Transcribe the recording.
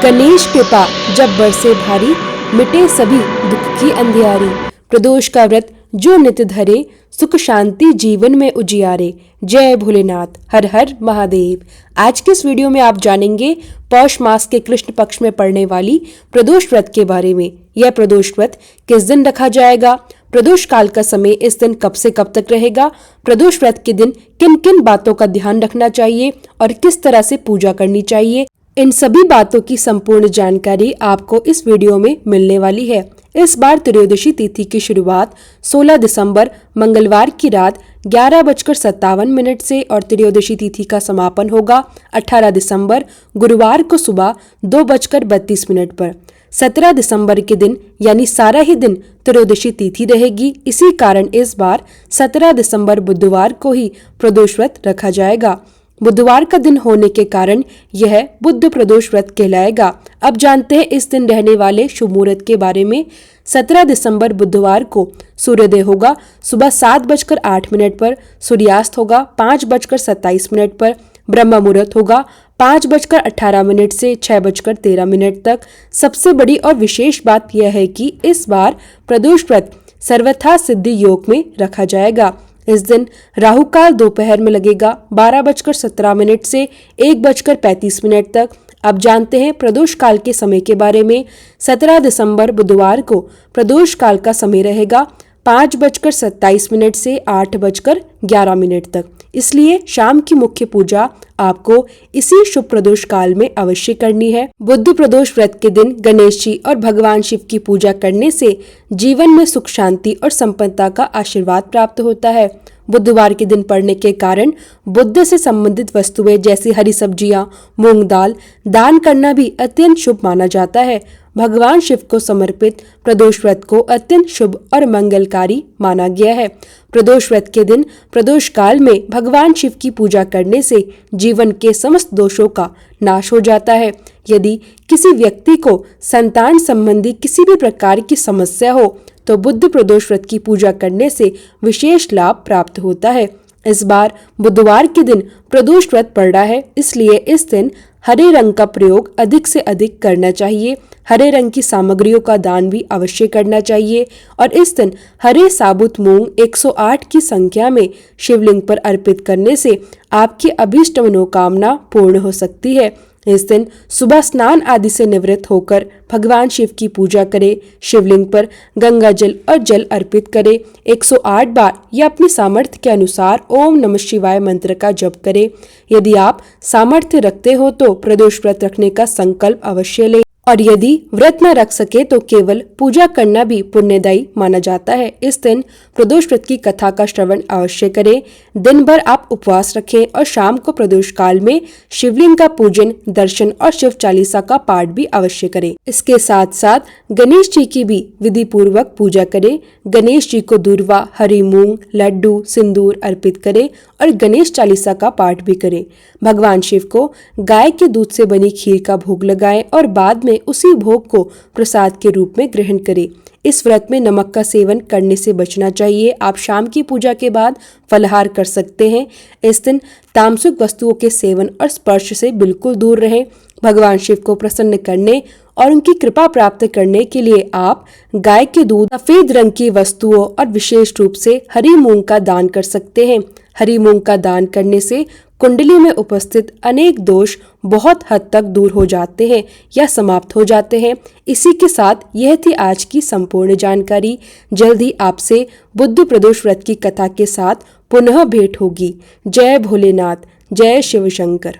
गणेश कृपा जब बरसे भारी, मिटे सभी दुख की अंधियारी। प्रदोष का व्रत जो नित्य धरे, सुख शांति जीवन में उजियारे। जय भोलेनाथ, हर हर महादेव। आज के इस वीडियो में आप जानेंगे पौष मास के कृष्ण पक्ष में पड़ने वाली प्रदोष व्रत के बारे में। यह प्रदोष व्रत किस दिन रखा जाएगा, प्रदोष काल का समय इस दिन कब से कब तक रहेगा, प्रदोष व्रत के दिन किन किन बातों का ध्यान रखना चाहिए और किस तरह से पूजा करनी चाहिए, इन सभी बातों की संपूर्ण जानकारी आपको इस वीडियो में मिलने वाली है। इस बार त्रयोदशी तिथि की शुरुआत 16 दिसंबर मंगलवार की रात 11:57 से और त्रयोदशी तिथि का समापन होगा 18 दिसंबर गुरुवार को सुबह 2:32 पर। 17 दिसंबर के दिन यानी सारा ही दिन त्रयोदशी तिथि रहेगी। इसी कारण इस बार 17 दिसंबर बुधवार को ही प्रदोष व्रत रखा जाएगा। बुधवार का दिन होने के कारण यह बुध प्रदोष व्रत कहलाएगा। अब जानते हैं इस दिन रहने वाले शुभ मुहूर्त के बारे में। 17 दिसंबर बुधवार को सूर्योदय होगा सुबह 7:08 पर, सूर्यास्त होगा 5:27 पर, ब्रह्म मुहूर्त होगा 5:18 से 6:13 तक। सबसे बड़ी और विशेष बात यह है कि इस बार प्रदोष व्रत सर्वथा सिद्धि योग में रखा जाएगा। इस दिन राहु काल दोपहर में लगेगा 12:17 से 1:35 तक। अब जानते हैं प्रदोष काल के समय के बारे में। 17 दिसंबर बुधवार को प्रदोष काल का समय रहेगा 5:27 से 8:11 तक। इसलिए शाम की मुख्य पूजा आपको इसी शुभ प्रदोष काल में अवश्य करनी है। बुध प्रदोष व्रत के दिन गणेश जी और भगवान शिव की पूजा करने से जीवन में सुख शांति और संपन्नता का आशीर्वाद प्राप्त होता है। बुधवार के दिन पड़ने के कारण बुध से संबंधित वस्तुएं जैसी हरी सब्जियां, मूंग दाल दान करना भी अत्यंत शुभ माना जाता है। भगवान शिव को समर्पित प्रदोष व्रत को अत्यंत शुभ और मंगलकारी माना गया है। प्रदोष व्रत के दिन प्रदोष काल में भगवान शिव की पूजा करने से जीवन के समस्त दोषों का नाश हो जाता है। यदि किसी व्यक्ति को संतान संबंधी किसी भी प्रकार की समस्या हो तो बुध प्रदोष व्रत की पूजा करने से विशेष लाभ प्राप्त होता है। इस बार बुधवार के दिन प्रदोष व्रत पड़ रहा है, इसलिए इस दिन हरे रंग का प्रयोग अधिक से अधिक करना चाहिए। हरे रंग की सामग्रियों का दान भी अवश्य करना चाहिए और इस दिन हरे साबुत मूंग 108 की संख्या में शिवलिंग पर अर्पित करने से आपकी अभीष्ट मनोकामना पूर्ण हो सकती है। इस दिन सुबह स्नान आदि से निवृत्त होकर भगवान शिव की पूजा करें। शिवलिंग पर गंगा जल और जल अर्पित करें। 108 बार या अपनी सामर्थ्य के अनुसार ओम नमः शिवाय मंत्र का जप करें। यदि आप सामर्थ्य रखते हो तो प्रदोष व्रत रखने का संकल्प अवश्य लें और यदि व्रत न रख सके तो केवल पूजा करना भी पुण्यदायी माना जाता है। इस दिन प्रदोष व्रत की कथा का श्रवण अवश्य करें। दिन भर आप उपवास रखें और शाम को प्रदोष काल में शिवलिंग का पूजन, दर्शन और शिव चालीसा का पाठ भी अवश्य करें। इसके साथ साथ गणेश जी की भी विधि पूर्वक पूजा करें। गणेश जी को दूर्वा, हरी मूंग, लड्डू, सिंदूर अर्पित करें और गणेश चालीसा का पाठ भी करें। भगवान शिव को गाय के दूध से बनी खीर का भोग लगाएं और बाद में उसी भोग को प्रसाद के रूप में ग्रहण करें। इस व्रत में नमक का सेवन करने से बचना चाहिए। आप शाम की पूजा के बाद फलाहार कर सकते हैं। इस दिन तामसिक वस्तुओं के सेवन और स्पर्श से बिल्कुल दूर रहें। भगवान शिव को प्रसन्न करने और उनकी कृपा प्राप्त करने के लिए आप गाय के दूध, सफेद रंग की वस्तुओं और विशेष रूप से हरी मूंग का दान कर सकते हैं। हरी मूंग का दान करने से कुंडली में उपस्थित अनेक दोष बहुत हद तक दूर हो जाते हैं या समाप्त हो जाते हैं। इसी के साथ यह थी आज की संपूर्ण जानकारी। जल्दी आपसे बुध प्रदोष व्रत की कथा के साथ पुनः भेंट होगी। जय भोलेनाथ, जय शिव शंकर।